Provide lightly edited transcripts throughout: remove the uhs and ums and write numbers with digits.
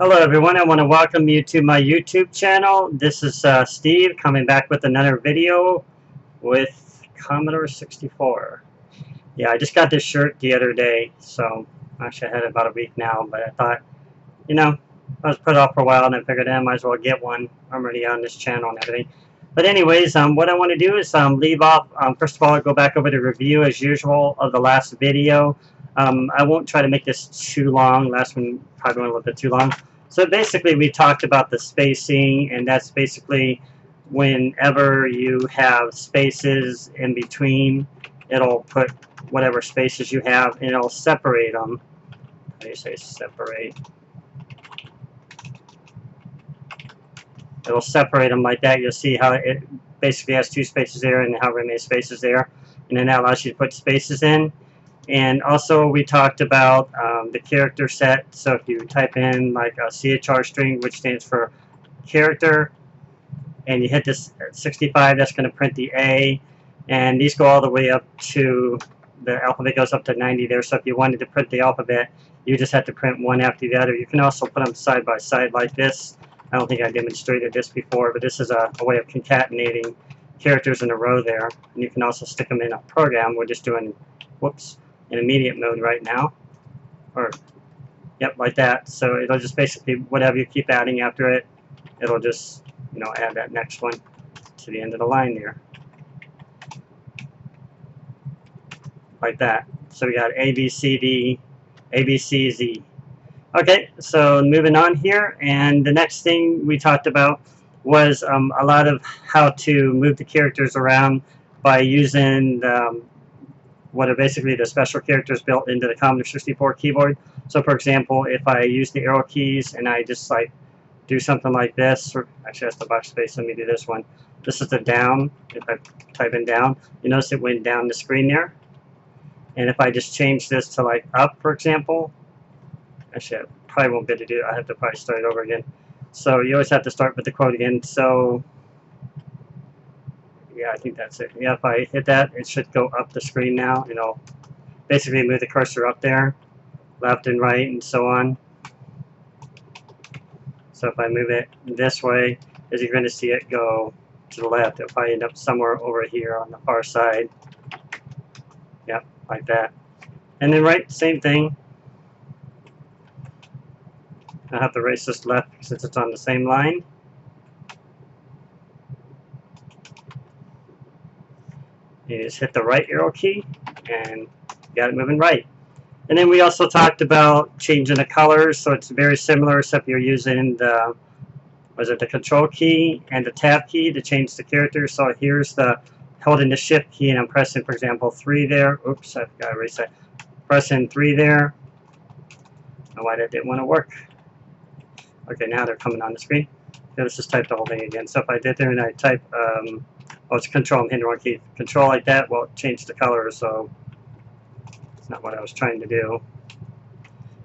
Hello everyone, I want to welcome you to my YouTube channel. This is Steve coming back with another video with Commodore 64. Yeah, I just got this shirt the other day, so actually I had it about a week now, but I thought, I was put off for a while and I figured I might as well get one. I'm already on this channel and everything. But anyways, what I want to do is leave off, first of all, I'll go back over the review as usual of the last video. I won't try to make this too long. Last one probably went a little bit too long. So basically we talked about the spacing, and that's basically whenever you have spaces in between, it'll put whatever spaces you have and it'll separate them. How do you say separate? It'll separate them like that. You'll see how it basically has two spaces there and however many spaces there, and then that allows you to put spaces in. And also we talked about the character set. So if you type in like a CHR string, which stands for character, and you hit this 65, that's going to print the A. And these go all the way up to, the alphabet goes up to 90 there. So if you wanted to print the alphabet, you just have to print one after the other. You can also put them side by side like this. I don't think I demonstrated this before, but this is a way of concatenating characters in a row there. And you can also stick them in a program. We're just doing, in immediate mode right now, or yep, like that. So it'll just basically, whatever you keep adding after it, it'll just add that next one to the end of the line there, like that. So we got A, B, C, D, A, B, C, Z. Okay, so moving on here, and the next thing we talked about was a lot of how to move the characters around by using what are basically the special characters built into the Commodore 64 keyboard. So for example, if I use the arrow keys and I just like do something like this, or actually that's the backspace, let me do this one. This is the down. If I type in down, you notice it went down the screen there. And if I just change this to like up, for example, actually I probably won't be able to do it. I have to probably start it over again. So you always have to start with the quote again. So yeah, I think that's it. Yeah, if I hit that, it should go up the screen now. Basically move the cursor up there, left and right, and so on. So if I move it this way, as you're going to see it go to the left, it'll probably end up somewhere over here on the far side. Yep, like that. And then right, same thing. I have to erase this left since it's on the same line. You just hit the right arrow key and you got it moving right. And then we also talked about changing the colors, so it's very similar except you're using the the control key and the tab key to change the character. So here's the holding the shift key and I'm pressing, for example, 3 there. Oops, I forgot to erase that. Pressing 3 there. I don't know why that didn't want to work. Okay, now they're coming on the screen. Okay, let's just type the whole thing again. So if I did there and I type it's control, I'm hitting the wrong key. Control like that, well, change the color, so it's not what I was trying to do.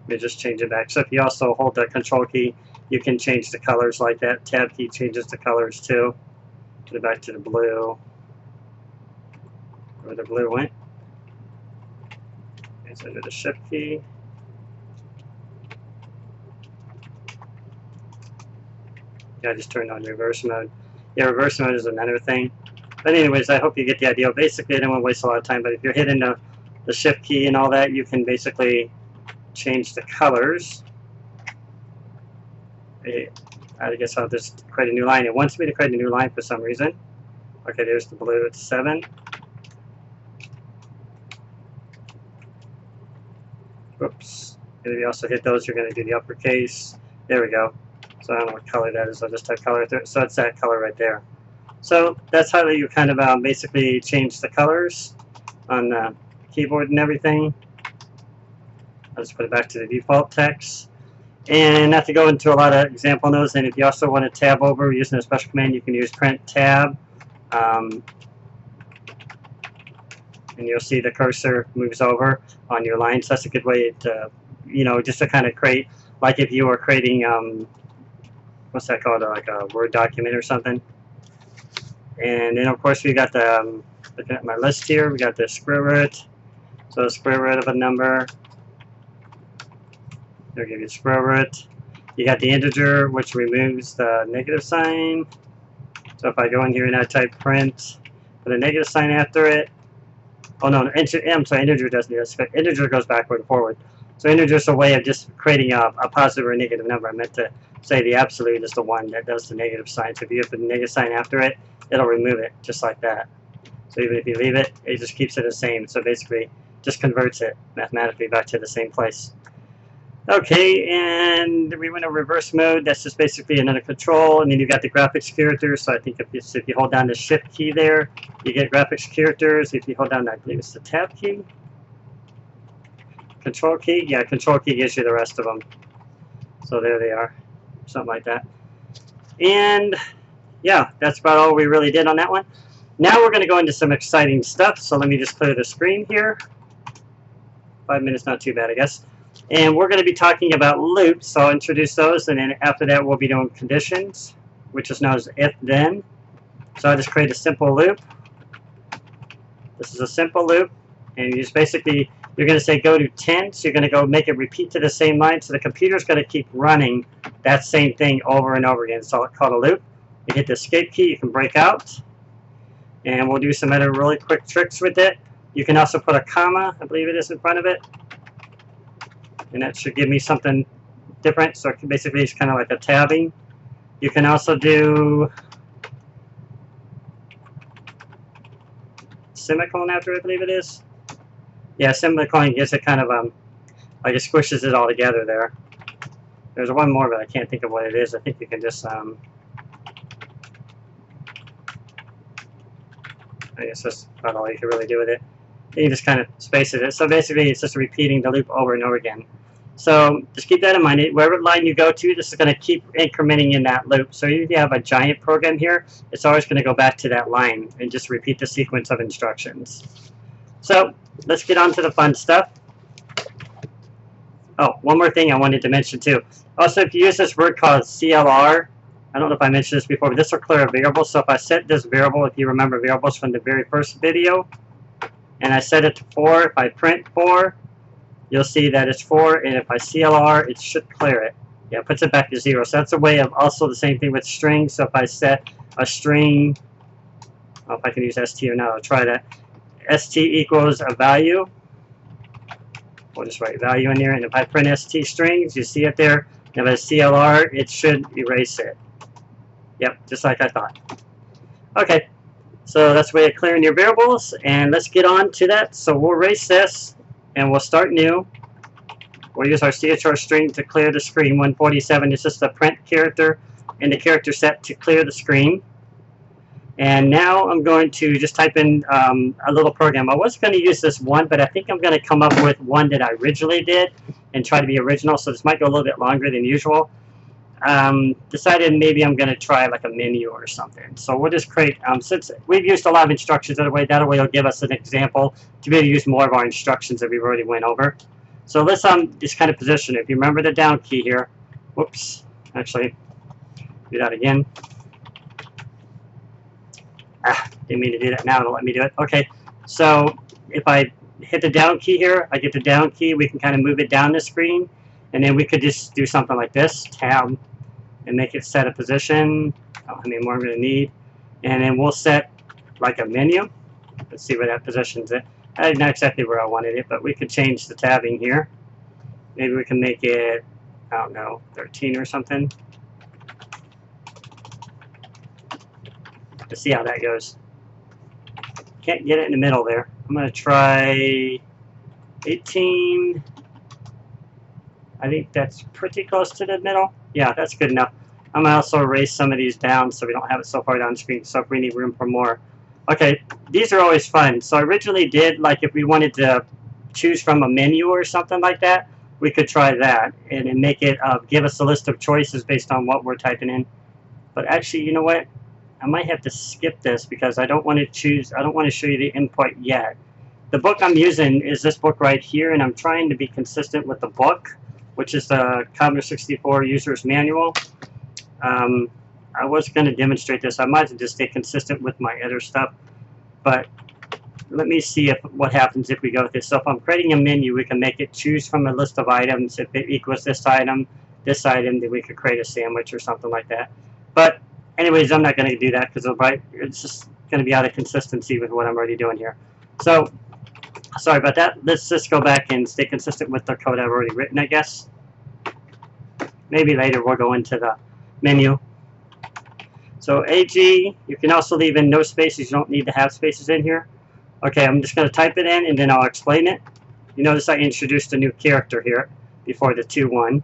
Let me just change it back. So if you also hold the control key, you can change the colors like that. Tab key changes the colors too. Put it back to the blue. Where the blue went. Okay, so under the shift key. Yeah, I just turned on reverse mode. Yeah, reverse mode is another thing. But anyways, I hope you get the idea. Basically, I don't want to waste a lot of time, but if you're hitting the shift key and all that, you can basically change the colors. I guess I'll just create a new line. It wants me to create a new line for some reason. Okay, there's the blue. It's 7. Oops. If you also hit those, you're going to do the uppercase. There we go. So I don't know what color that is. I'll just type color through. So it's that color right there. So that's how you kind of basically change the colors on the keyboard and everything. I'll just put it back to the default text. And not to go into a lot of example notes, and if you also want to tab over using a special command, you can use print tab. And you'll see the cursor moves over on your line. So that's a good way to, just to kind of create, like if you were creating, what's that called, like a Word document or something. And then of course we got the, looking at my list here, we got the square root. So the square root of a number, they'll give you square root. You got the integer, which removes the negative sign. So if I go in here and I type print, put a negative sign after it. Oh no, I'm sorry, integer doesn't do this. Integer goes backward and forward. So integer is a way of just creating a positive or a negative number. I meant to say the absolute is the one that does the negative sign. So if you put the negative sign after it, it'll remove it just like that. So even if you leave it, it just keeps it the same. So basically, just converts it mathematically back to the same place. Okay, and we went to reverse mode. That's just basically another control. And then you've got the graphics characters. So I think if you hold down the shift key there, you get graphics characters. If you hold down, I believe it's the tab key. Control key. Yeah, control key gives you the rest of them. So there they are. Something like that. And yeah, that's about all we really did on that one. Now we're going to go into some exciting stuff. So let me just clear the screen here. 5 minutes, not too bad, I guess. And we're going to be talking about loops, so I'll introduce those, and then after that we'll be doing conditions, which is known as if-then. So I'll just create a simple loop. This is a simple loop, and you just basically, you're going to say go to 10, so you're going to go make it repeat to the same line, so the computer's going to keep running that same thing over and over again. So it's called a loop. You hit the escape key, you can break out, and we'll do some other really quick tricks with it. You can also put a comma, I believe it is, in front of it. And that should give me something different. So basically it's kind of like a tabbing. You can also do semicolon after it, I believe it is. Yeah, semicolon gives it kind of like it squishes it all together there. There's one more, but I can't think of what it is. I think you can just I guess that's about all you can really do with it. You can just kind of space it. So basically it's just repeating the loop over and over again. So just keep that in mind. Wherever line you go to, this is going to keep incrementing in that loop. So if you have a giant program here, it's always going to go back to that line and just repeat the sequence of instructions. So let's get on to the fun stuff. Oh, one more thing I wanted to mention too. Also, if you use this word called CLR, I don't know if I mentioned this before, but this will clear a variable. So if I set this variable, if you remember variables from the very first video, and I set it to 4, if I print 4, you'll see that it's 4, and if I CLR, it should clear it. Yeah, it puts it back to 0. So that's a way of also the same thing with strings. So if I set a string, I don't know if I can use ST or not, I'll try that. ST equals a value. We'll just write value in there, and if I print ST strings, you see it there. And if I CLR, it should erase it. Yep, just like I thought. Okay, so that's the way of clearing your variables, and let's get on to that. So we'll erase this, and we'll start new. We'll use our CHR string to clear the screen. 147 is just the print character and the character set to clear the screen. And now I'm going to just type in a little program. I was going to use this one, but I think I'm going to come up with one that I originally did and try to be original. So this might go a little bit longer than usual. Decided maybe I'm going to try like a menu or something. So we'll just create, since we've used a lot of instructions that way it'll give us an example to be able to use more of our instructions that we've already went over. So let's just kind of position it. If you remember the down key here, whoops, actually, do that again. Didn't mean to do that now, it'll let me do it. Okay, so if I hit the down key here, I get the down key, we can kind of move it down the screen, and then we could just do something like this, tab, and make it set a position. How many more I'm going to need. And then we'll set like a menu. Let's see where that positions it. Not exactly where I wanted it, but we could change the tabbing here. Maybe we can make it, I don't know, 13 or something. Let's see how that goes. Can't get it in the middle there. I'm going to try 18. I think that's pretty close to the middle. Yeah, that's good enough. I'm going to also erase some of these down so we don't have it so far down the screen, so if we need room for more. Okay, these are always fun. So I originally did, like if we wanted to choose from a menu or something like that, we could try that and then make it give us a list of choices based on what we're typing in. But actually, you know what? I might have to skip this because I don't want to choose, I don't want to show you the input yet. The book I'm using is this book right here, and I'm trying to be consistent with the book, which is the Commodore 64 User's Manual. I was going to demonstrate this. I might just stay consistent with my other stuff, but let me see what happens if we go with this. So if I'm creating a menu, we can make it choose from a list of items. If it equals this item, this item, then we could create a sandwich or something like that. But anyways, I'm not going to do that because it's just going to be out of consistency with what I'm already doing here. So sorry about that. Let's just go back and stay consistent with the code I've already written, I guess. Maybe later we'll go into the menu. So AG, you can also leave in no spaces. You don't need to have spaces in here. Okay, I'm just going to type it in and then I'll explain it. You notice I introduced a new character here before the 2-1.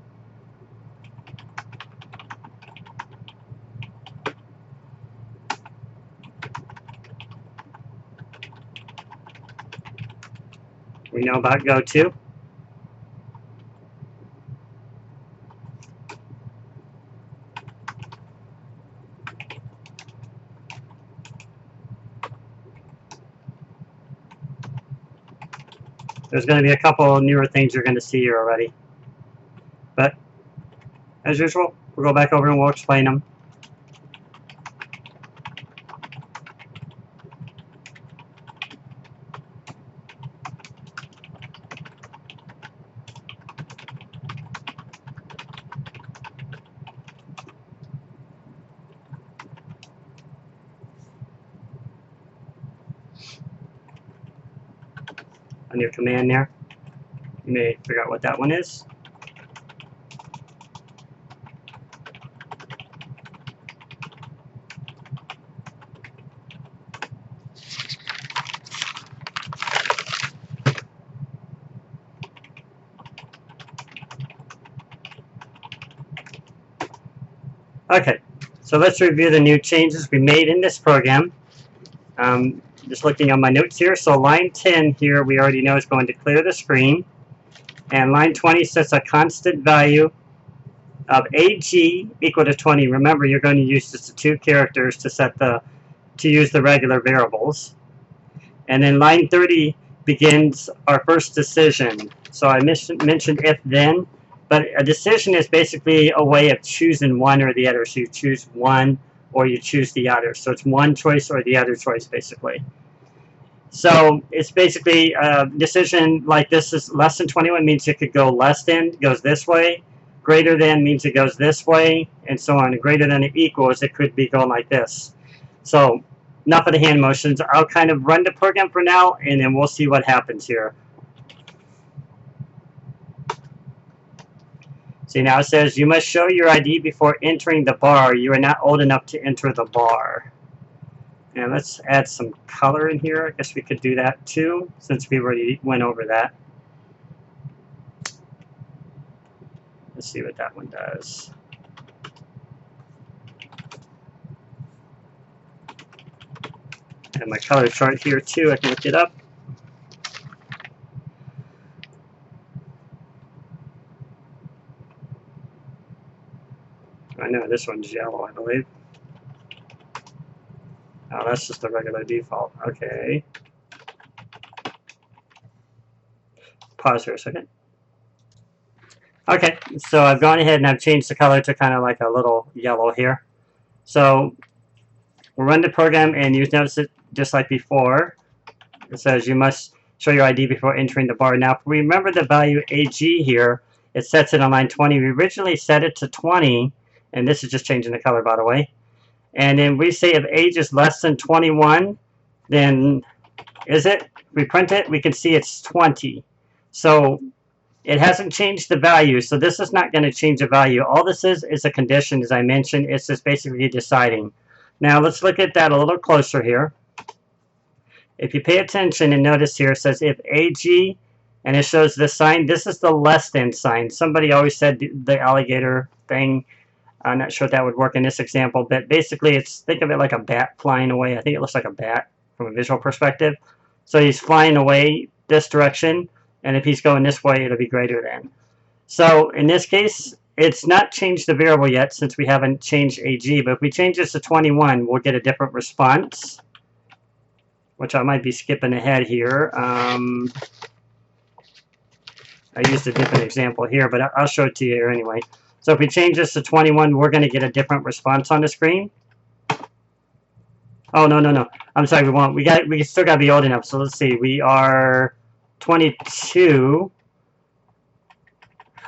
We know about go-to. There's going to be a couple newer things you're going to see here already. But, as usual, we'll go back over and we'll explain them. On your command there, you may figure out what that one is. Okay, so let's review the new changes we made in this program. Just looking on my notes here, so line 10 here we already know is going to clear the screen, and line 20 sets a constant value of AG equal to 20. Remember, you're going to use just the 2 characters to use the regular variables. And then line 30 begins our first decision. So I mentioned if then, but a decision is basically a way of choosing one or the other. So you choose one or you choose the other. So it's one choice or the other choice, basically. So it's basically a decision like this is less than 21 means it could go less than, goes this way. Greater than means it goes this way, and so on. Greater than or equals, it could be going like this. So enough of the hand motions. I'll kind of run the program for now, and then we'll see what happens here. See, now it says you must show your ID before entering the bar. You are not old enough to enter the bar. And let's add some color in here. I guess we could do that too, since we already went over that. Let's see what that one does. And my color chart here too, I can look it up. I know this one's yellow, I believe. Oh, that's just a regular default. Okay. Pause for a second. Okay, so I've gone ahead and I've changed the color to kind of like a little yellow here. So we'll run the program and you notice it just like before. It says you must show your ID before entering the bar. Now, if we remember the value AG here, it sets it on line 20. We originally set it to 20, and this is just changing the color, by the way. And then we say if age is less than 21, then is it? If we print it, we can see it's 20. So it hasn't changed the value, so this is not going to change the value. All this is a condition, as I mentioned. It's just basically deciding. Now let's look at that a little closer here. If you pay attention and notice here, it says if AG, and it shows this sign. This is the less than sign. Somebody always said the alligator thing. I'm not sure if that would work in this example, but basically think of it like a bat flying away. I think it looks like a bat from a visual perspective. So he's flying away this direction, and if he's going this way, it'll be greater than. So in this case, it's not changed the variable yet since we haven't changed AG, but if we change this to 21, we'll get a different response, which I might be skipping ahead here. I used a different example here, but I'll show it to you here anyway. So if we change this to 21, we're going to get a different response on the screen. Oh, no. I'm sorry, we won't. We still got to be old enough. So let's see. We are 22.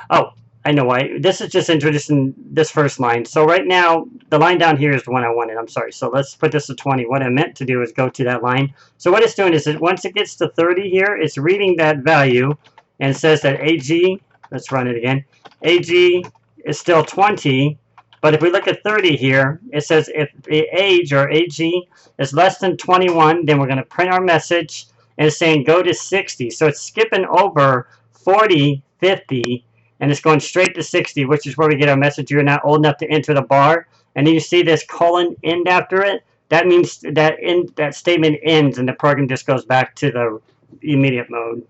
Oh, I know why. This is just introducing this first line. So right now, the line down here is the one I wanted. I'm sorry. So let's put this to 20. What I meant to do is go to that line. So what it's doing is that once it gets to 30 here, it's reading that value and says that AG, let's run it again, AG is still 20. But if we look at 30 here, it says if the age or AG is less than 21, then we're going to print our message and it's saying go to 60. So it's skipping over 40, 50, and it's going straight to 60, which is where we get our message you're not old enough to enter the bar. And then you see this colon end after it. That means that that statement ends and the program just goes back to the immediate mode.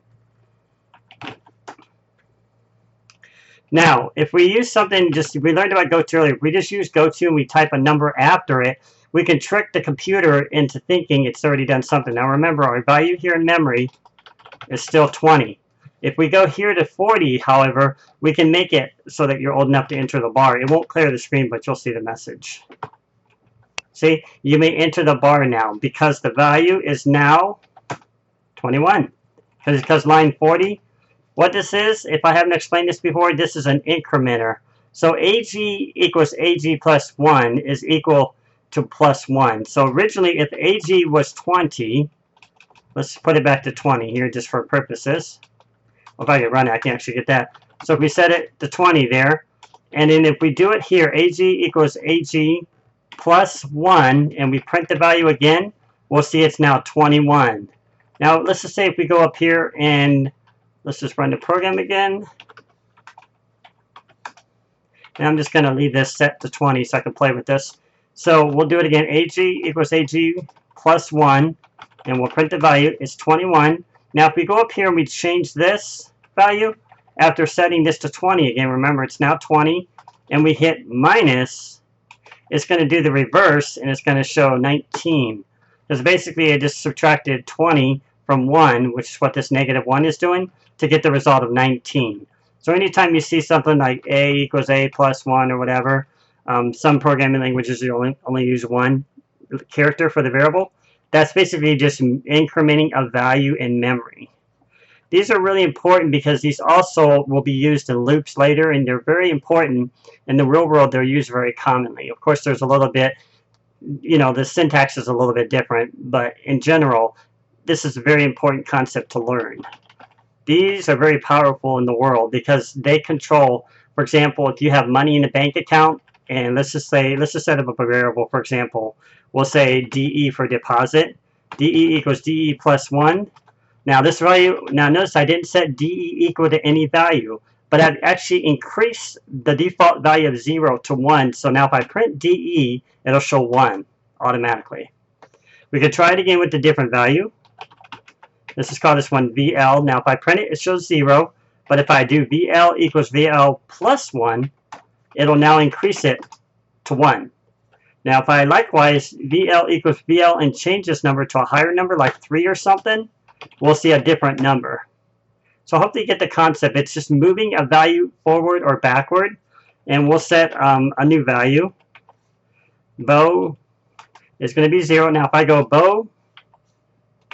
Now, if we use something, we learned about goto earlier. If we just use goto and we type a number after it, we can trick the computer into thinking it's already done something. Now remember, our value here in memory is still 20. If we go here to 40, however, we can make it so that you're old enough to enter the bar. It won't clear the screen, but you'll see the message. See, you may enter the bar now because the value is now 21. Because line 40, what this is, if I haven't explained this before, this is an incrementer. So AG equals AG plus 1 is equal to plus 1. So originally, if AG was 20, let's put it back to 20 here just for purposes. Well, if I can run it, I can actually get that. So if we set it to 20 there, and then if we do it here, AG equals AG plus 1, and we print the value again, we'll see it's now 21. Now, let's just say if we go up here and let's just run the program again. And I'm just going to leave this set to 20 so I can play with this. So we'll do it again. AG equals AG plus 1. And we'll print the value. It's 21. Now if we go up here and we change this value, after setting this to 20 again, remember it's now 20. And we hit minus, it's going to do the reverse and it's going to show 19. Because basically I just subtracted 20 from 1, which is what this negative 1 is doing, to get the result of 19. So anytime you see something like A equals A plus 1 or whatever, some programming languages you only use one character for the variable. That's basically just incrementing a value in memory. These are really important because these also will be used in loops later, and they're very important. In the real world, they're used very commonly. Of course, there's a little bit, the syntax is a little bit different, but in general, this is a very important concept to learn. These are very powerful in the world because they control, for example, if you have money in a bank account, and let's just set up a variable, for example, we'll say DE for deposit. DE equals DE plus 1. Now this value, now notice I didn't set DE equal to any value, but I've actually increased the default value of 0 to 1. So now if I print DE, it'll show 1 automatically. We could try it again with a different value. Let's just call this one VL. Now if I print it, it shows 0. But if I do VL equals VL plus 1, it'll now increase it to 1. Now if I likewise VL equals VL and change this number to a higher number like 3 or something, we'll see a different number. So hopefully you get the concept. It's just moving a value forward or backward. And we'll set a new value. Bow is going to be 0. Now if I go bow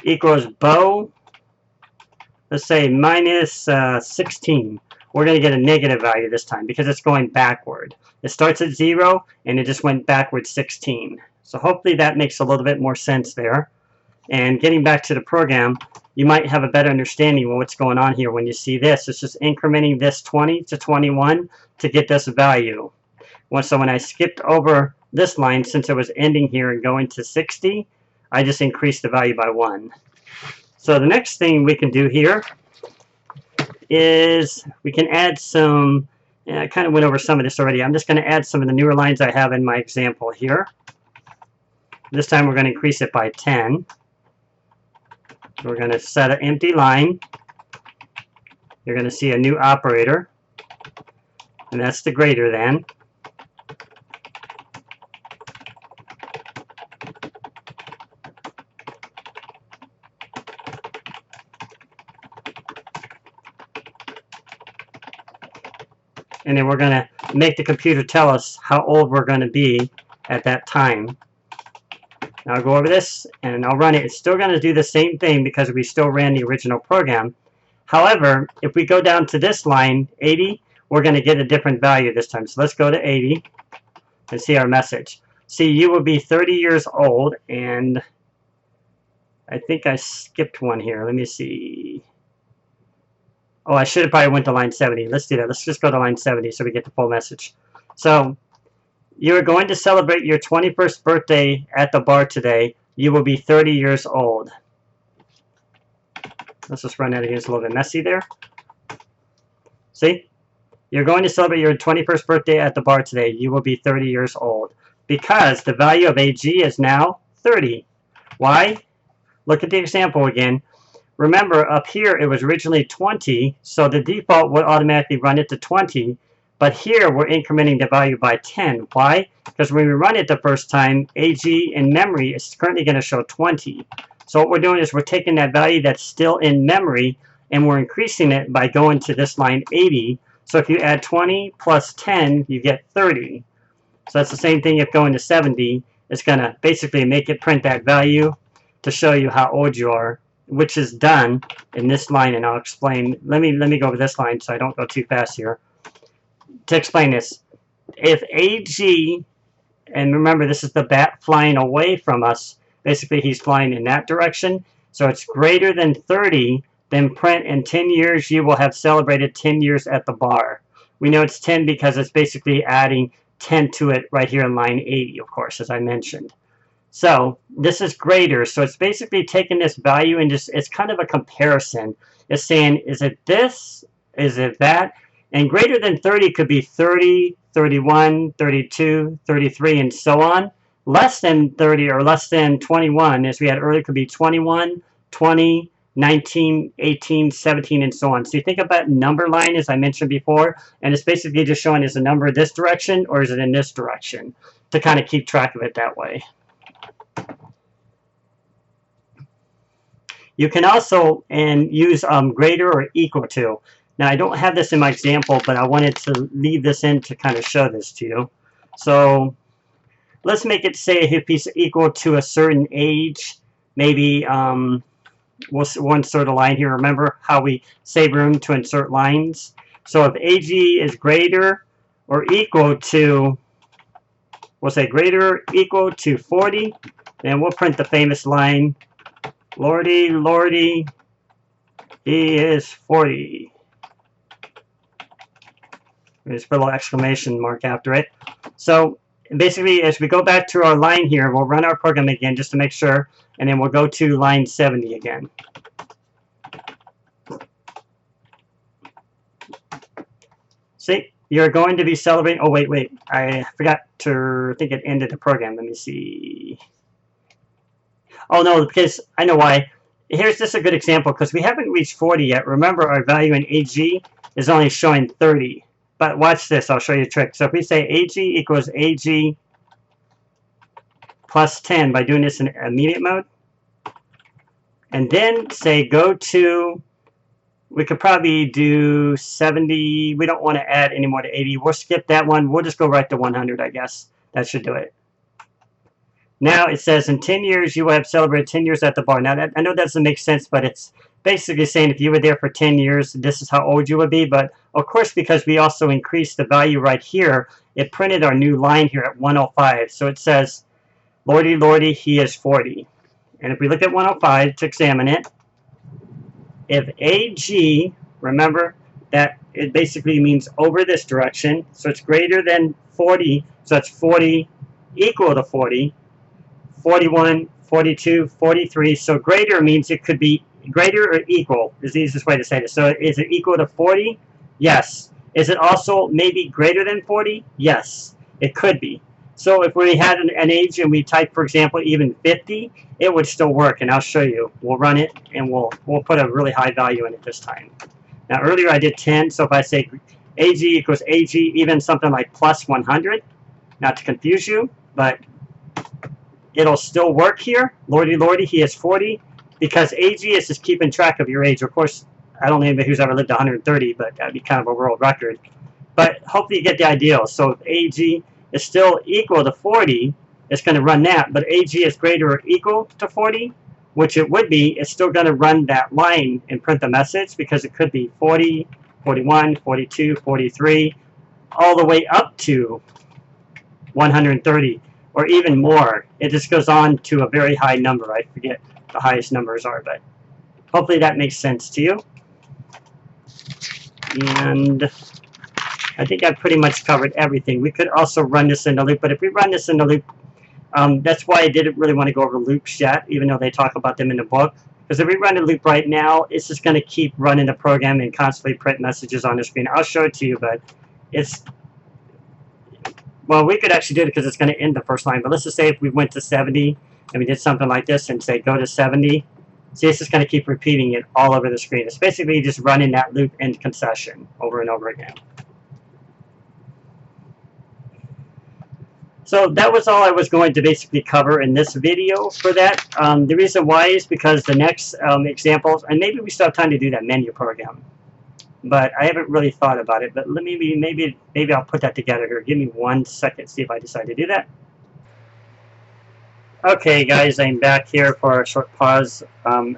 equals bow, let's say minus 16. We're going to get a negative value this time because it's going backward. It starts at 0 and it just went backward 16. So hopefully that makes a little bit more sense there. And getting back to the program, you might have a better understanding of what's going on here when you see this. It's just incrementing this 20 to 21 to get this value. So when I skipped over this line, since it was ending here and going to 60, I just increased the value by 1. So the next thing we can do here is we can add some, and I kind of went over some of this already. I'm just going to add some of the newer lines I have in my example here. This time we're going to increase it by 10. We're going to set an empty line. You're going to see a new operator, and that's the greater than. And then we're going to make the computer tell us how old we're going to be at that time. Now I'll go over this and I'll run it. It's still going to do the same thing because we still ran the original program. However, if we go down to this line, 80, we're going to get a different value this time. So let's go to 80 and see our message. See, you will be 30 years old, and I think I skipped one here. Let me see. Oh, I should have probably went to line 70. Let's do that. Let's just go to line 70 so we get the full message. So, you are going to celebrate your 21st birthday at the bar today. You will be 30 years old. Let's just run that again. It's a little bit messy there. See? You're going to celebrate your 21st birthday at the bar today. You will be 30 years old. Because the value of AG is now 30. Why? Look at the example again. Remember, up here it was originally 20, so the default would automatically run it to 20. But here we're incrementing the value by 10. Why? Because when we run it the first time, AG in memory is currently going to show 20. So what we're doing is we're taking that value that's still in memory and we're increasing it by going to this line 80. So if you add 20 plus 10, you get 30. So that's the same thing if going to 70. It's going to basically make it print that value to show you how old you are, which is done in this line, and I'll explain. Let me go over this line so I don't go too fast here. To explain this, if AG, and remember this is the bat flying away from us, basically he's flying in that direction, so it's greater than 30, then print in 10 years you will have celebrated 10 years at the bar. We know it's 10 because it's basically adding 10 to it right here in line 80, of course, as I mentioned. So this is greater, so it's basically taking this value and just, it's kind of a comparison. It's saying, is it this, is it that? And greater than 30 could be 30, 31, 32, 33, and so on. Less than 30 or less than 21, as we had earlier, could be 21, 20, 19, 18, 17, and so on. So you think about number line, as I mentioned before, and it's basically just showing is a number in this direction or is it in this direction, to kind of keep track of it that way. You can also use greater or equal to. Now I don't have this in my example, but I wanted to leave this in to kind of show this to you. So let's make it say if it's equal to a certain age, maybe we'll insert a line here. Remember how we save room to insert lines? So if AG is greater or equal to, we'll say greater or equal to 40, then we'll print the famous line, Lordy, Lordy, he is 40. Just put a little exclamation mark after it. So basically, as we go back to our line here, we'll run our program again just to make sure, and then we'll go to line 70 again. See, you're going to be celebrating. Oh, wait. I forgot to think it ended the program. Let me see. Oh, no, because I know why. Here's just a good example, because we haven't reached 40 yet. Remember, our value in AG is only showing 30. But watch this. I'll show you a trick. So if we say AG equals AG plus 10 by doing this in immediate mode, and then say go to, we could probably do 70. We don't want to add any more to 80. We'll skip that one. We'll just go right to 100, I guess. That should do it. Now it says in 10 years you will have celebrated 10 years at the bar. Now that, I know that doesn't make sense, but it's basically saying if you were there for 10 years, this is how old you would be. But of course, because we also increased the value right here, it printed our new line here at 105. So it says, Lordy, Lordy, he is 40. And if we look at 105 to examine it, if AG, remember that it basically means over this direction, so it's greater than 40, so that's 40 equal to 40, 41, 42, 43, so greater means it could be greater or equal is the easiest way to say this. So is it equal to 40? Yes. Is it also maybe greater than 40? Yes, it could be. So if we had an age and we type, for example, even 50, it would still work, and I'll show you. We'll run it, and we'll put a really high value in it this time. Now earlier I did 10, so if I say AG equals AG, even something like plus 100, not to confuse you, but it'll still work here. Lordy, Lordy, he is 40, because AG is just keeping track of your age. Of course, I don't know anybody who's ever lived 130, but that'd be kind of a world record. But hopefully you get the idea. So if AG is still equal to 40, it's going to run that. But AG is greater or equal to 40, which it would be, it's still going to run that line and print the message, because it could be 40, 41, 42, 43, all the way up to 130 or even more. It just goes on to a very high number. I forget the highest numbers are, but hopefully that makes sense to you. And I think I've pretty much covered everything. We could also run this in a loop, but if we run this in a loop, that's why I didn't really want to go over loops yet, even though they talk about them in the book. Because if we run a loop right now, it's just going to keep running the program and constantly print messages on the screen. I'll show it to you, but it's... Well, we could actually do it because it's going to end the first line. But let's just say if we went to 70 and we did something like this and say go to 70. See, it's just going to keep repeating it all over the screen. It's basically just running that loop end concession over and over again. So that was all I was going to basically cover in this video for that. The reason why is because the next examples, and maybe we still have time to do that menu program, but I haven't really thought about it. But maybe I'll put that together here. Give me 1 second, see if I decide to do that. Okay, guys, I'm back here for a short pause.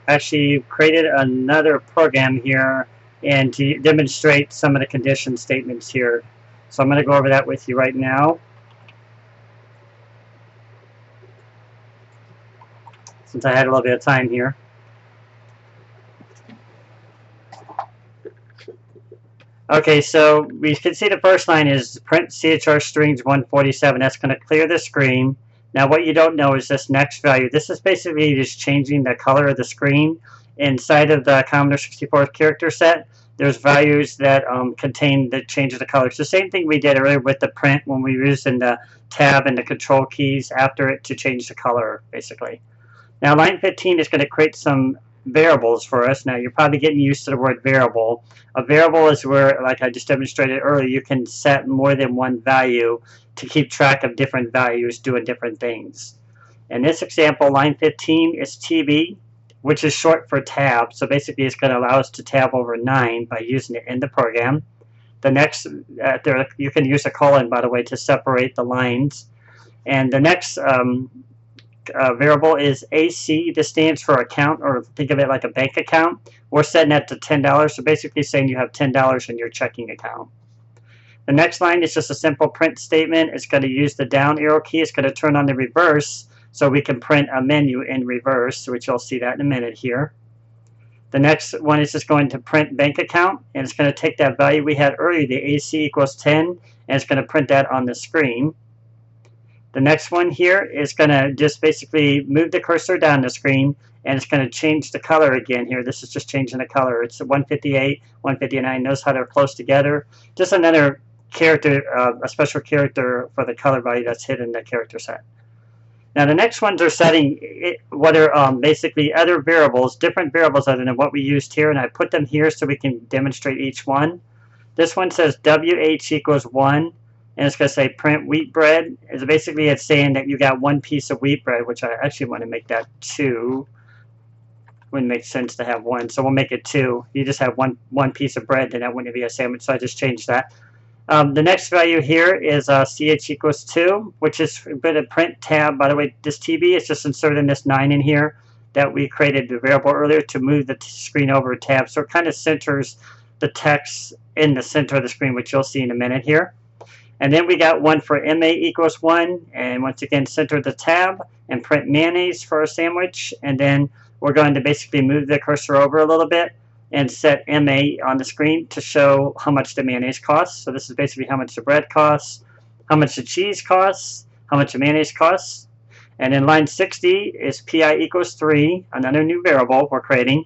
Actually created another program here and to demonstrate some of the condition statements here. So I'm going to go over that with you right now. Since I had a little bit of time here. Okay, so we can see the first line is print CHR strings 147. That's going to clear the screen. Now what you don't know is this next value. This is basically just changing the color of the screen. Inside of the Commodore 64 character set, there's values that contain the change of the color. It's the same thing we did earlier with the print when we were using the tab and the control keys after it to change the color, basically. Now line 15 is going to create some variables for us. Now you're probably getting used to the word variable. A variable is where, like I just demonstrated earlier, you can set more than one value to keep track of different values doing different things. In this example, line 15 is TB, which is short for tab. So basically it's going to allow us to tab over 9 by using it in the program. The next, you can use a colon, by the way, to separate the lines. And the next variable is AC. This stands for account, or think of it like a bank account. We're setting that to $10, so basically saying you have $10 in your checking account. The next line is just a simple print statement. It's going to use the down arrow key. It's going to turn on the reverse so we can print a menu in reverse, which you'll see that in a minute here. The next one is just going to print bank account, and it's going to take that value we had earlier, the AC equals 10, and it's going to print that on the screen. The next one here is going to just basically move the cursor down the screen, and it's going to change the color again here. This is just changing the color. It's 158, 159. Notice how they're close together. Just another character, a special character for the color value that's hidden in the character set. Now the next ones are setting what are basically other variables, different variables other than what we used here, and I put them here so we can demonstrate each one. This one says WH equals 1. And it's going to say print wheat bread. It's saying that you got 1 piece of wheat bread, which I actually want to make that 2. Wouldn't make sense to have 1, so we'll make it 2. You just have one piece of bread, then that wouldn't be a sandwich, so I just changed that. The next value here is CH equals 2, which is a bit of print tab. By the way, this TB is just inserting this 9 in here that we created the variable earlier to move the screen over a tab. So it kind of centers the text in the center of the screen, which you'll see in a minute here. And then we got one for MA equals 1, and once again center the tab and print mayonnaise for a sandwich. And then we're going to basically move the cursor over a little bit and set MA on the screen to show how much the mayonnaise costs. So this is basically how much the bread costs, how much the cheese costs, how much the mayonnaise costs. And then line 60 is PI equals 3, another new variable we're creating.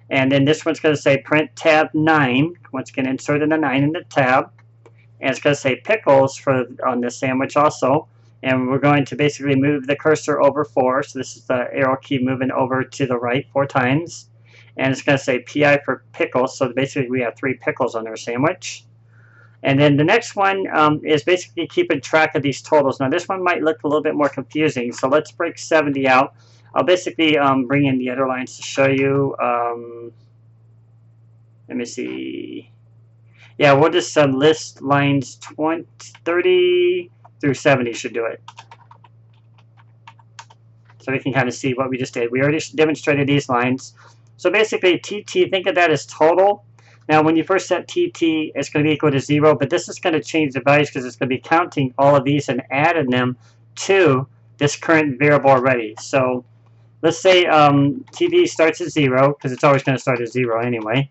And then this one's going to say print tab 9. Once again, inserting the 9 in the tab. And it's going to say pickles on this sandwich also. And we're going to basically move the cursor over 4. So this is the arrow key moving over to the right 4 times. And it's going to say PI for pickles. So basically we have 3 pickles on our sandwich. And then the next one is basically keeping track of these totals. Now this one might look a little bit more confusing. So let's break 70 out. I'll basically bring in the other lines to show you. Let me see. Yeah, we'll just list lines 30 through 70 should do it. So we can kind of see what we just did. We already demonstrated these lines. So basically, TT, think of that as total. Now, when you first set TT, it's going to be equal to 0, but this is going to change the values because it's going to be counting all of these and adding them to this current variable already. So let's say TV starts at 0, because it's always going to start at 0 anyway.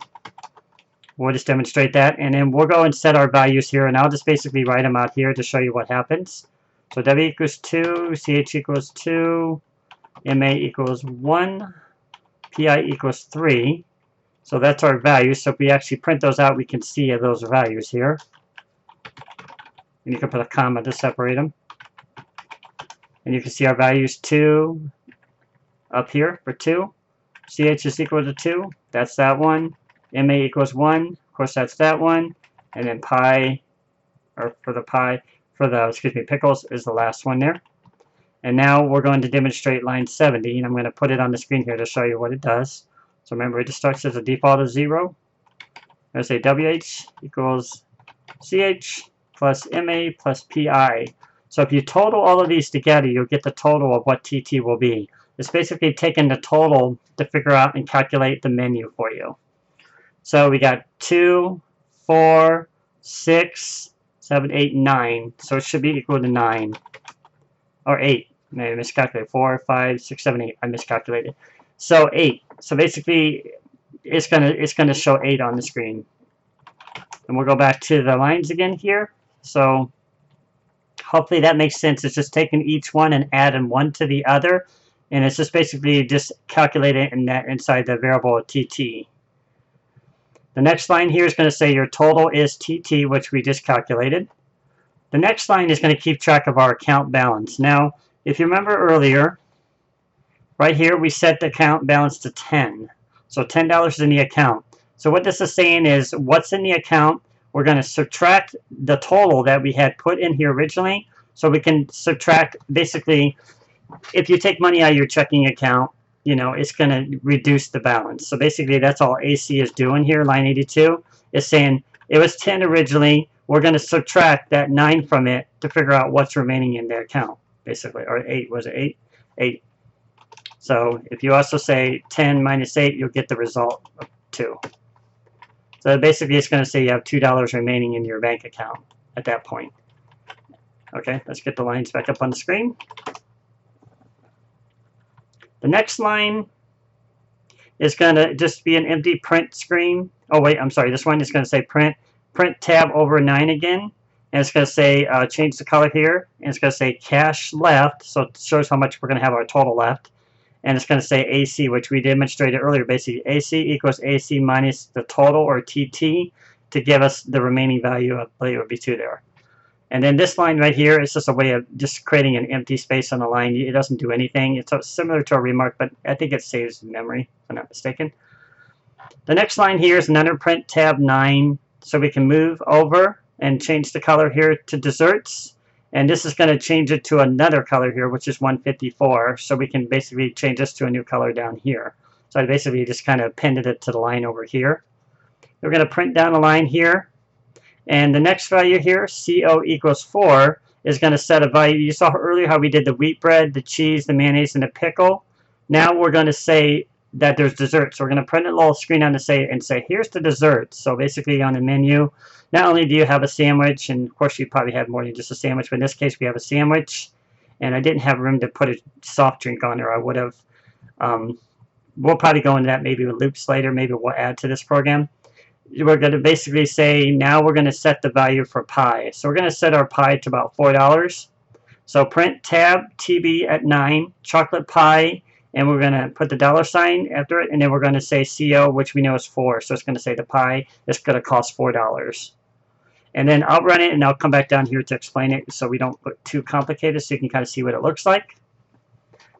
We'll just demonstrate that, and then we'll go and set our values here, and I'll just basically write them out here to show you what happens. So W equals 2, CH equals 2, MA equals 1, PI equals 3. So that's our values. So if we actually print those out, we can see those values here. And you can put a comma to separate them. And you can see our values 2 up here for 2. CH is equal to 2. That's that one. MA equals 1. Of course, that's that one. And then pi, or for the pickles is the last one there. And now we're going to demonstrate line 70, and I'm going to put it on the screen here to show you what it does. So remember, it just starts as a default of 0. I'm going to say WH equals CH plus MA plus PI. So if you total all of these together, you'll get the total of what TT will be. It's basically taking the total to figure out and calculate the menu for you. So we got 2, 4, 6, 7, 8, 9. So it should be equal to 9. Or 8. Maybe I miscalculated. 4, 5, 6, 7, 8. I miscalculated. So 8. So basically, it's gonna show 8 on the screen. And we'll go back to the lines again here. So hopefully that makes sense. It's just taking each one and adding one to the other. And it's just basically just calculating inside the variable TT. The next line here is going to say your total is TT, which we just calculated. The next line is going to keep track of our account balance. Now, if you remember earlier, right here we set the account balance to 10. So $10 is in the account. So what this is saying is what's in the account, we're going to subtract the total that we had put in here originally. So we can subtract, basically, if you take money out of your checking account, you know, it's going to reduce the balance. So basically, that's all AC is doing here. Line 82 is saying it was 10 originally. We're going to subtract that 9 from it to figure out what's remaining in their account, basically. Or 8, was it 8? 8. So if you also say 10 minus 8, you'll get the result of 2. So basically, it's going to say you have $2 remaining in your bank account at that point. Okay, let's get the lines back up on the screen. The next line is going to just be an empty print screen. Oh, wait, I'm sorry. This one is going to say print tab over 9 again. And it's going to say change the color here. And it's going to say cash left. So it shows how much we're going to have our total left. And it's going to say AC, which we demonstrated earlier. Basically, AC equals AC minus the total, or TT, to give us the remaining value. I believe it would be 2 there. And then this line right here is just a way of just creating an empty space on the line. It doesn't do anything. It's similar to a remark, but I think it saves memory, if I'm not mistaken. The next line here is another print tab 9. So we can move over and change the color here to desserts. And this is going to change it to another color here, which is 154. So we can basically change this to a new color down here. So I basically just kind of appended it to the line over here. We're going to print down a line here. And the next value here, CO equals 4, is going to set a value. You saw earlier how we did the wheat bread, the cheese, the mayonnaise, and the pickle. Now we're going to say that there's desserts. So we're going to print a little screen on and say, here's the desserts. So basically on the menu, not only do you have a sandwich, and of course you probably have more than just a sandwich, but in this case we have a sandwich. And I didn't have room to put a soft drink on there. I would have. We'll probably go into that maybe with loops later. Maybe we'll add to this program. We're going to basically say now we're going to set the value for pi. So we're going to set our pi to about $4. So print tab TB at 9, chocolate pie, and we're going to put the $ after it, and then we're going to say CO, which we know is 4. So it's going to say the pi is going to cost $4. And then I'll run it, and I'll come back down here to explain it so we don't look too complicated, so you can kind of see what it looks like.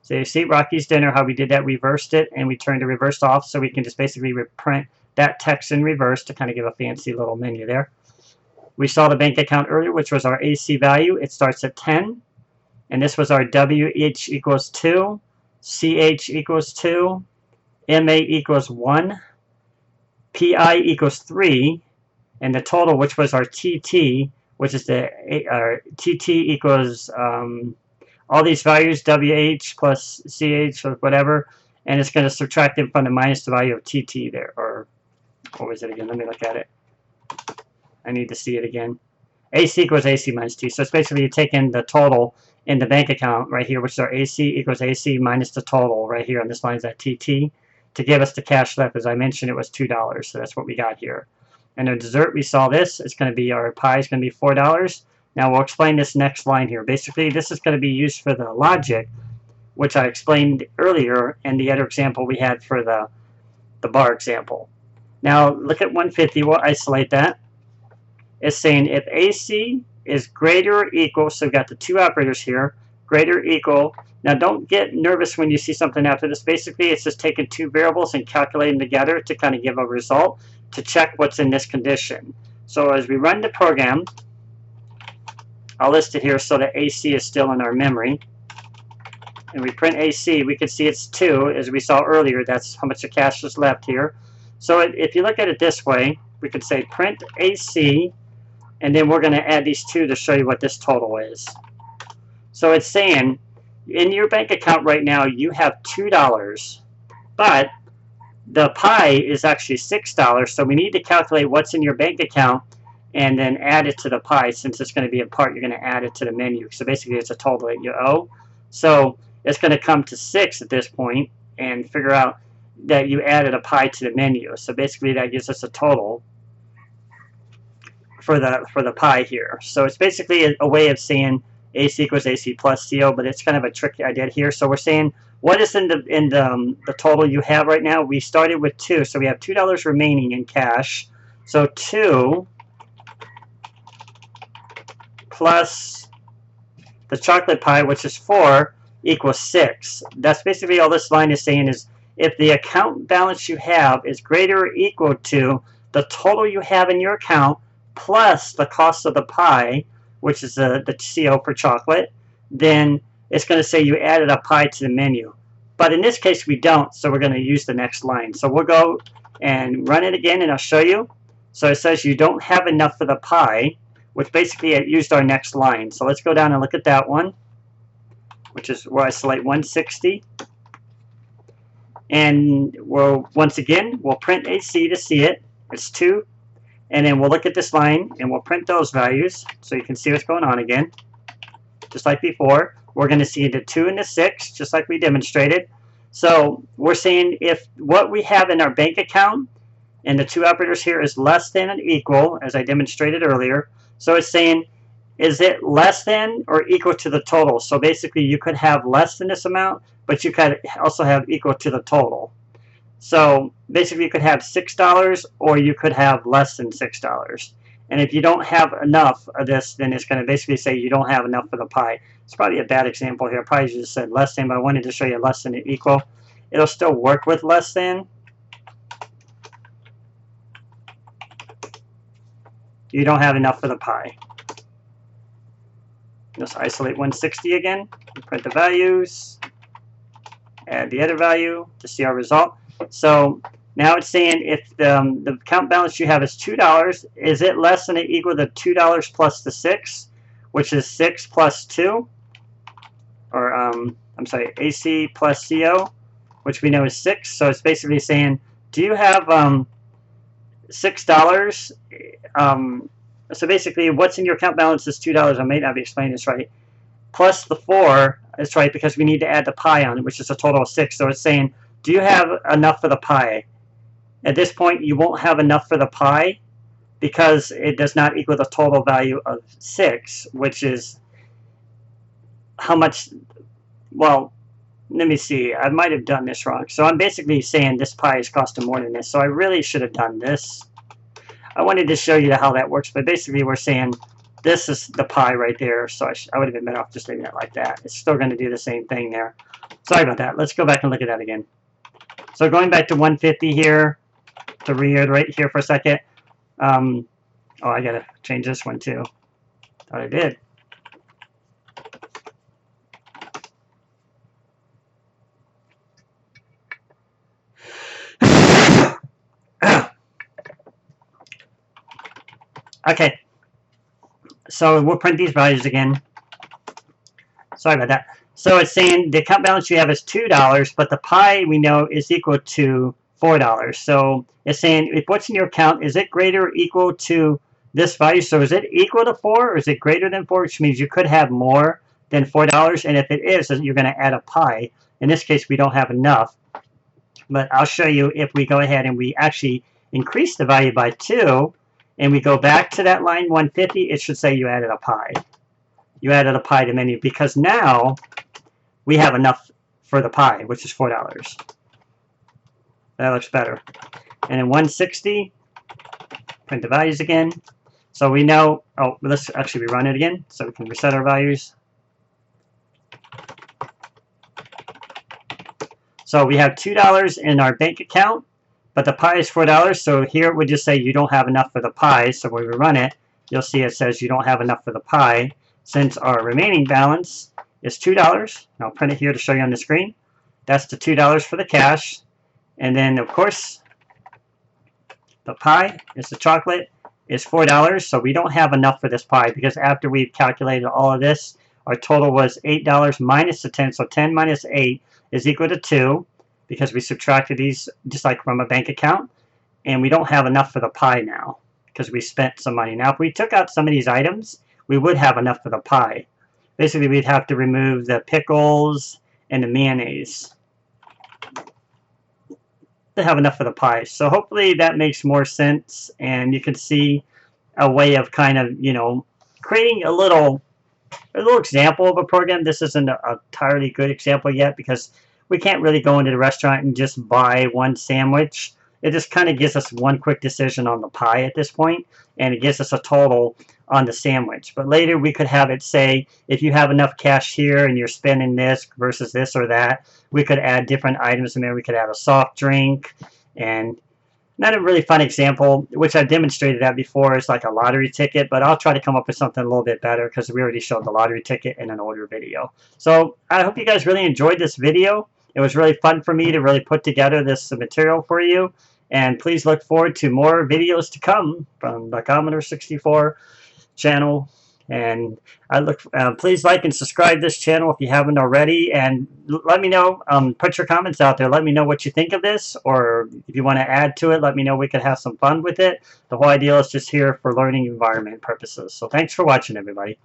So you see Rocky's Dinner, how we did that, reversed it, and we turned the reverse off, so we can just basically reprint that text in reverse to kind of give a fancy little menu there. We saw the bank account earlier, which was our AC value. It starts at 10. And this was our WH equals 2, CH equals 2, MA equals 1, PI equals 3, and the total, which was our TT, which is our TT equals all these values, WH plus CH or whatever, and it's going to subtract them from the minus the value of TT there, or what was it again? Let me look at it. I need to see it again. AC equals AC minus T. So it's basically you're taking the total in the bank account right here, which is our AC equals AC minus the total right here on this line is that TT to give us the cash left. As I mentioned, it was $2. So that's what we got here. And our dessert, we saw this. It's going to be, our pie is going to be $4. Now we'll explain this next line here. Basically, this is going to be used for the logic, which I explained earlier in the other example we had for the bar example. Now look at 150. We'll isolate that. It's saying if AC is greater or equal, so we've got the two operators here, greater or equal. Now don't get nervous when you see something after this. Basically, it's just taking two variables and calculating together to kind of give a result to check what's in this condition. So as we run the program, I'll list it here so that AC is still in our memory. And we print AC, we can see it's 2, as we saw earlier. That's how much the cash is left here. So if you look at it this way, we could say print AC, and then we're going to add these two to show you what this total is. So it's saying, in your bank account right now, you have $2, but the pie is actually $6, so we need to calculate what's in your bank account and then add it to the pie. Since it's going to be a part, you're going to add it to the menu. So basically, it's a total that you owe. So it's going to come to 6 at this point and figure out that you added a pie to the menu. So basically, that gives us a total for the pie here. So it's basically a way of saying AC equals AC plus CO, but it's kind of a tricky idea here. So we're saying what is in the total you have right now. We started with 2, so we have $2 remaining in cash. So 2 plus the chocolate pie, which is 4, equals 6. That's basically all this line is saying is if the account balance you have is greater or equal to the total you have in your account plus the cost of the pie, which is the CO for chocolate, then it's going to say you added a pie to the menu. But in this case, we don't, so we're going to use the next line. So we'll go and run it again, and I'll show you. So it says you don't have enough for the pie, which basically it used our next line. So let's go down and look at that one, which is where I select 160. And once again, we'll print AC to see it. It's 2. And then we'll look at this line, and we'll print those values so you can see what's going on again. Just like before, we're going to see the 2 and the 6, just like we demonstrated. So we're saying if what we have in our bank account and the two operators here is less than or equal, as I demonstrated earlier. So it's saying, is it less than or equal to the total? So basically, you could have less than this amount, but you could also have equal to the total. So basically, you could have $6 or you could have less than $6. And if you don't have enough of this, then it's going to basically say you don't have enough for the pie. It's probably a bad example here. I probably just said less than, but I wanted to show you less than and equal. It'll still work with less than. You don't have enough for the pie. Just isolate 160 again. Print the values. Add the other value to see our result. So now it's saying if the account balance you have is $2, is it less than or equal to $2 plus the 6, which is 6 plus 2? Or, I'm sorry, AC plus CO, which we know is 6. So it's basically saying, do you have $6? So basically, what's in your account balance is $2. I may not be explaining this right. Plus the 4 is right because we need to add the pie on it, which is a total of 6. So it's saying, do you have enough for the pie? At this point, you won't have enough for the pie because it does not equal the total value of 6, which is how much, well, let me see. I might have done this wrong. So I'm basically saying this pie is costing more than this. So I really should have done this. I wanted to show you how that works, but basically we're saying this is the pie right there. So I would have been better off just leaving it like that. It's still going to do the same thing there. Sorry about that. Let's go back and look at that again. So going back to 150 here, to reiterate here for a second. Oh, I got to change this one too. Thought I did. Okay, so we'll print these values again. Sorry about that. So it's saying the account balance you have is $2, but the pie we know is equal to $4. So it's saying if what's in your account, is it greater or equal to this value? So is it equal to 4 or is it greater than 4? Which means you could have more than $4. And if it is, you're going to add a pi. In this case, we don't have enough. But I'll show you if we go ahead and we actually increase the value by 2 and we go back to that line 150, it should say you added a pi. You added a pi to menu because now we have enough for the pi, which is $4. That looks better. And then 160, print the values again. So we know, oh, let's actually rerun it again so we can reset our values. So we have $2 in our bank account, but the pi is $4. So here it would just say you don't have enough for the pi. So when we run it, you'll see it says you don't have enough for the pi since our remaining balance is $2. And I'll print it here to show you on the screen. That's the $2 for the cash. And then, of course, the pie is the chocolate is $4. So we don't have enough for this pie because after we've calculated all of this, our total was $8 minus the 10. So 10 minus 8 is equal to 2 because we subtracted these just like from a bank account. And we don't have enough for the pie now because we spent some money. Now, if we took out some of these items, we would have enough for the pie. Basically, we'd have to remove the pickles and the mayonnaise to have enough for the pie. So hopefully that makes more sense and you can see a way of kind of, you know, creating a little example of a program. This isn't an entirely good example yet because we can't really go into the restaurant and just buy one sandwich. It just kind of gives us one quick decision on the pie at this point, and it gives us a total on the sandwich. But later we could have it say, if you have enough cash here and you're spending this versus this or that, we could add different items in there. We could add a soft drink, and not a really fun example, which I've demonstrated that before, is like a lottery ticket, but I'll try to come up with something a little bit better because we already showed the lottery ticket in an older video. So I hope you guys really enjoyed this video. It was really fun for me to really put together this material for you. And please look forward to more videos to come from the Commodore 64 channel. And please like and subscribe this channel if you haven't already. And let me know, put your comments out there. Let me know what you think of this. Or if you want to add to it, let me know. We could have some fun with it. The whole idea is just here for learning environment purposes. So thanks for watching, everybody.